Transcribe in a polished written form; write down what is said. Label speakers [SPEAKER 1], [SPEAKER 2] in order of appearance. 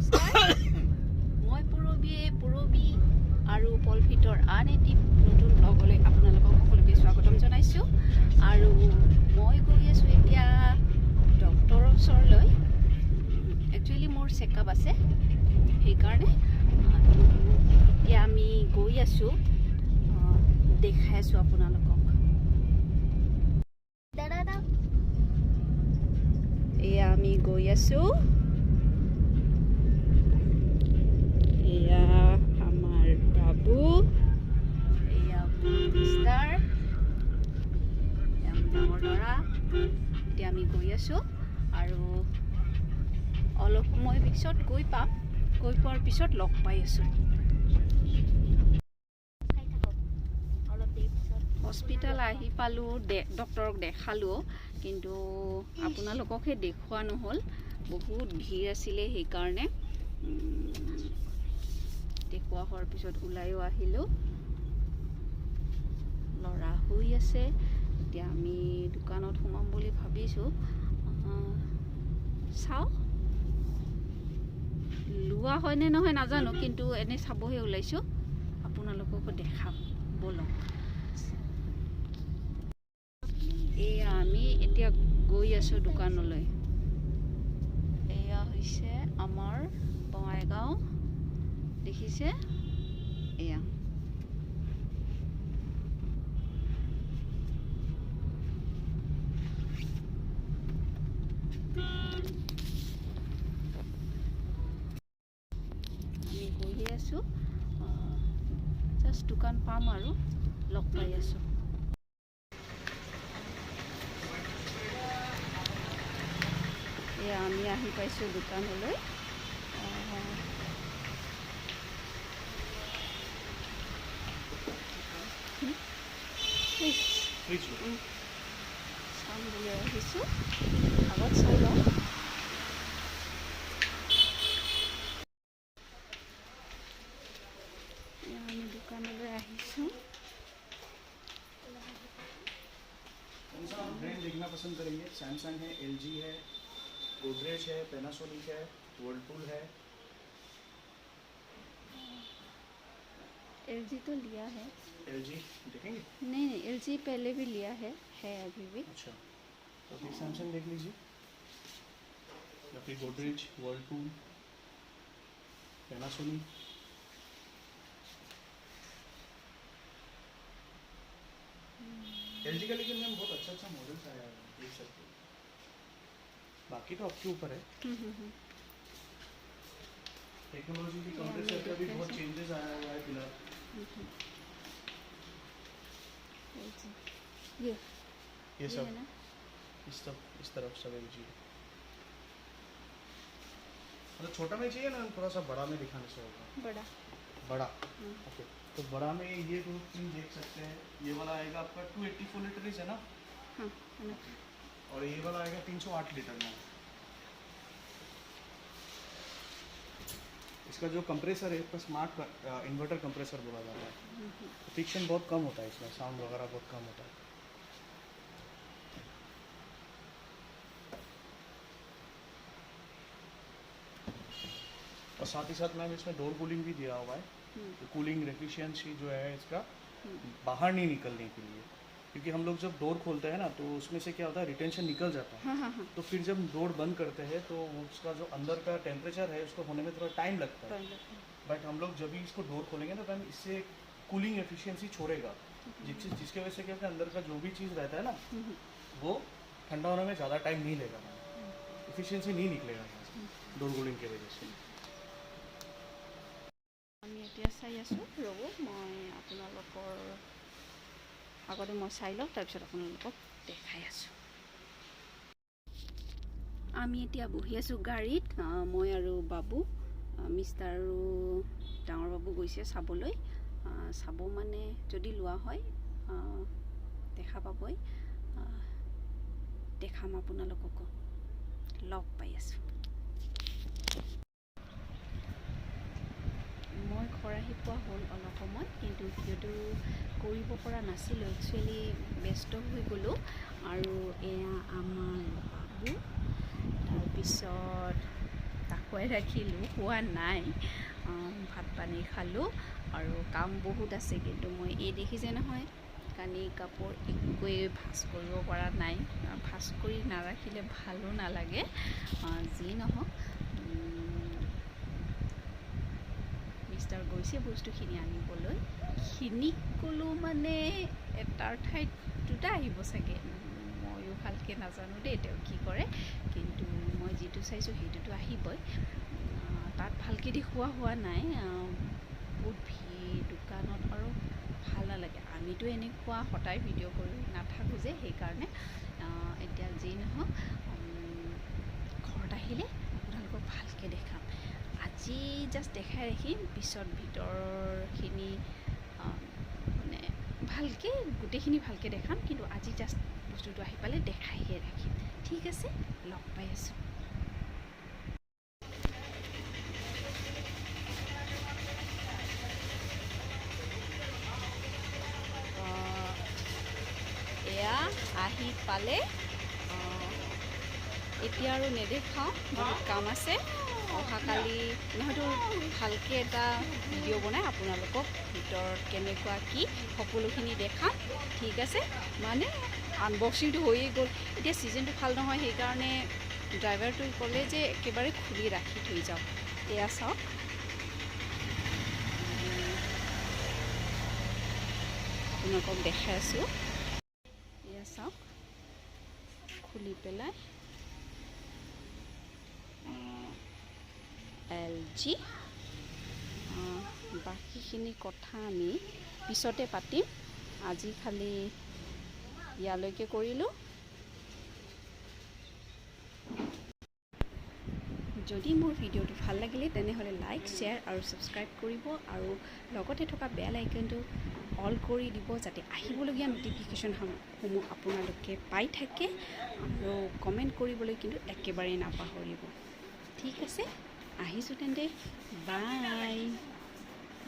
[SPEAKER 1] নমস্কাৰ মই পুৰবী আৰু পলফিটৰ আন এটি নতুন ব্লগলৈ আপোনালোকক সকলোকে স্বাগতম জনাইছোঁ আৰু মই গৈ আছোঁ এতিয়া ডক্টৰৰ ওচৰলৈ একচুৱেলি মোৰ চেকআপ আছে সেইকাৰণে এতিয়া আমি গৈ আছোঁ দেখাই আছোঁ আপোনালোকক দাদা এয়া আমি গৈ আছোঁ এয়া আমাৰ বাবু এয়া মিষ্টাৰ ডাঙৰ ল'ৰা এতিয়া আমি গৈ আছোঁ আৰু অলপ সময় পিছত গৈ পোৱাৰ পিছত লগ পাই আছোঁ হস্পিটেল আহি পালোঁ ডক্টৰক দেখালোঁ কিন্তু আপোনালোককহে দেখুওৱা নহ'ল বহুত ভিৰ আছিলে সেইকাৰণে দেখুওৱা হোৱাৰ পিছত ওলাইও আহিলোঁ ল'ৰা শুই আছে এতিয়া আমি দোকানত সোমাম বুলি ভাবিছোঁ চাওঁ লোৱা হয়নে নহয় নাজানো কিন্তু এনে চাবহে ওলাইছোঁ আপোনালোককো দেখাম বলক এয়া আমি এতিয়া গৈ আছোঁ দোকানলৈ এয়া হৈছে আমাৰ বঙাইগাঁও দেখিছে এয়া আমি গৈয়ে আছোঁ জাষ্ট দোকান পাম আৰু লগ পাই আছোঁ এয়া আমি আহি পাইছোঁ দোকানলৈ চাম বুলি আহিছোঁ আগত চাই লওঁ আমি দোকানলৈ আহিছোঁ
[SPEAKER 2] ब्रांड देखना पसंद करेंगे सैमसंग है एलजी है गोदरेज है पैनासोनिक है वर्लपूल है
[SPEAKER 1] एलजी तो लिया है
[SPEAKER 2] एलजी देखेंगे
[SPEAKER 1] नहीं एलजी पहले भी लिया है अभी भी
[SPEAKER 2] अच्छा तो फिर सैमसंग देख लीजिए या फिर गोदरेज वर्लपूल पैनासोनिक एलजी का लेकिन मैम बहुत अच्छा मॉडल्स आया है देख सकते हो बाकी तो आपके ऊपर है टेक्नोलॉजी की कंप्रेसर का भी बहुत चेंजेस आया हुआ है फिलहाल ये सब इस तरफ सब एलजी मतलब छोटा में चाहिए ना थोड़ा सा बड़ा में दिखाने से होगा बड़ा ओके तो बड़ा में ये दो चीज देख सकते हैं ये वाला आएगा आपका 284 लीटर है ना और ये वाला आएगा 308 लीटर में इसका जो कंप्रेसर है इसका स्मार्ट इन्वर्टर कंप्रेसर बोला जाता है फ्रिक्शन बहुत कम होता है इसमें साउंड वगैरह बहुत कम होता है और साथ ही साथ मैम इसमें डोर कूलिंग भी दिया हुआ है तो कूलिंग एफिशिएंसी जो है इसका बाहर नहीं निकलने के लिए क्योंकि हम लोग जब डोर खोलते हैं ना तो उसमें से क्या होता है रिटेंशन निकल जाता है तो फिर जब डोर बंद करते हैं तो उसका जो अंदर का टेम्परेचर है उसको होने में थोड़ा टाइम लगता है बट हम लोग जब भी इसको डोर खोलेंगे ना तो इससे कूलिंग एफिशिएंसी छोड़ेगा जिसकी वजह से क्या होता है अंदर का जो भी चीज़ रहता है ना वो ठंडा होने में ज़्यादा टाइम नहीं लेगा एफिशिएंसी नहीं निकलेगा डोर कूलिंग की वजह से আমি এতিয়া চাই আছোঁ ৰ'ব মই আপোনালোকৰ আগতে মই চাই লওঁ তাৰপিছত আপোনালোকক দেখাই আছোঁ আমি এতিয়া বহি আছোঁ গাড়ীত মই আৰু বাবু মিষ্টাৰ আৰু ডাঙৰ বাবু গৈছে চাবলৈ চাব মানে যদি লোৱা হয় দেখা পাবই দেখাম আপোনালোককো লগ পাই আছোঁ মই ঘৰ আহি পোৱা হ'ল অলপ সময় কিন্তু ভিডিঅ'টো কৰিব পৰা নাছিলোঁ একচুৱেলি ব্যস্ত হৈ গ'লোঁ আৰু এয়া আমাৰ বাবু তাৰপিছত তাকো
[SPEAKER 1] লুকুৱাই ৰাখিলোঁ, হোৱা নাই। ভাত পানী খালোঁ আৰু কাম বহুত আছে, কিন্তু মই এই দেখিছে নহয় কানি কাপোৰ একোৱেই ভাজ কৰিব পৰা নাই। ভাজ কৰি নাৰাখিলে ভালো নালাগে। যি নহওক মিষ্টাৰ গৈছে বস্তুখিনি আনিবলৈ। খিনি ক'লোঁ মানে এটাৰ ঠাইত দুটা আহিব চাগে, ময়ো ভালকৈ নাজানো দেই তেওঁ কি কৰে, কিন্তু মই যিটো চাইছোঁ সেইটোতো আহিবই। তাত ভালকৈ দেখুওৱা হোৱা নাই, বহুত ভিৰ দোকানত আৰু ভাল নালাগে। আমিতো এনেকুৱা সদায় ভিডিঅ' কৰি নাথাকোঁ যে, সেইকাৰণে এতিয়া যি নহওক ঘৰত আহিলে আপোনালোকক ভালকৈ দেখাম। আজি জাষ্ট দেখাই ৰাখিম, পিছত ভিতৰখিনি মানে ভালকৈ গোটেইখিনি ভালকৈ দেখাম, কিন্তু আজি জাষ্ট বস্তুটো আহি পালে দেখাইহে ৰাখিম। ঠিক আছে, লগ পাই আছোঁ। এয়া আহি পালে, এতিয়া আৰু নেদেখাওঁ, বহুত কাম আছে। অহাকালি নহয়তো ভালকৈ এটা ভিডিঅ' বনাই আপোনালোকক ভিতৰত কেনেকুৱা কি সকলোখিনি দেখাম। ঠিক আছে, মানে আনবক্সিংটো হৈয়ে গ'ল। এতিয়া ছিজনটো ভাল নহয়, সেইকাৰণে ড্ৰাইভাৰটোৱে ক'লে যে একেবাৰে খুলি ৰাখি থৈ যাওক। এয়া চাওক, আপোনালোকক দেখাই আছোঁ। এয়া চাওক, খুলি পেলাই LG। বাকীখিনি কথা আমি পিছতে পাতিম, আজি খালি ইয়ালৈকে কৰিলোঁ। যদি মোৰ ভিডিঅ'টো ভাল লাগিলে তেনেহ'লে লাইক, শ্বেয়াৰ আৰু ছাবস্ক্ৰাইব কৰিব, আৰু লগতে থকা বেল আইকনটো অল কৰি দিব, যাতে আহিবলগীয়া ন'টিফিকেশ্যনসমূহ আপোনালোকে পাই থাকে। আৰু কমেণ্ট কৰিবলৈ কিন্তু একেবাৰেই নাপাহৰিব। ঠিক আছে, আহিছোঁ তেন্তে, বাই।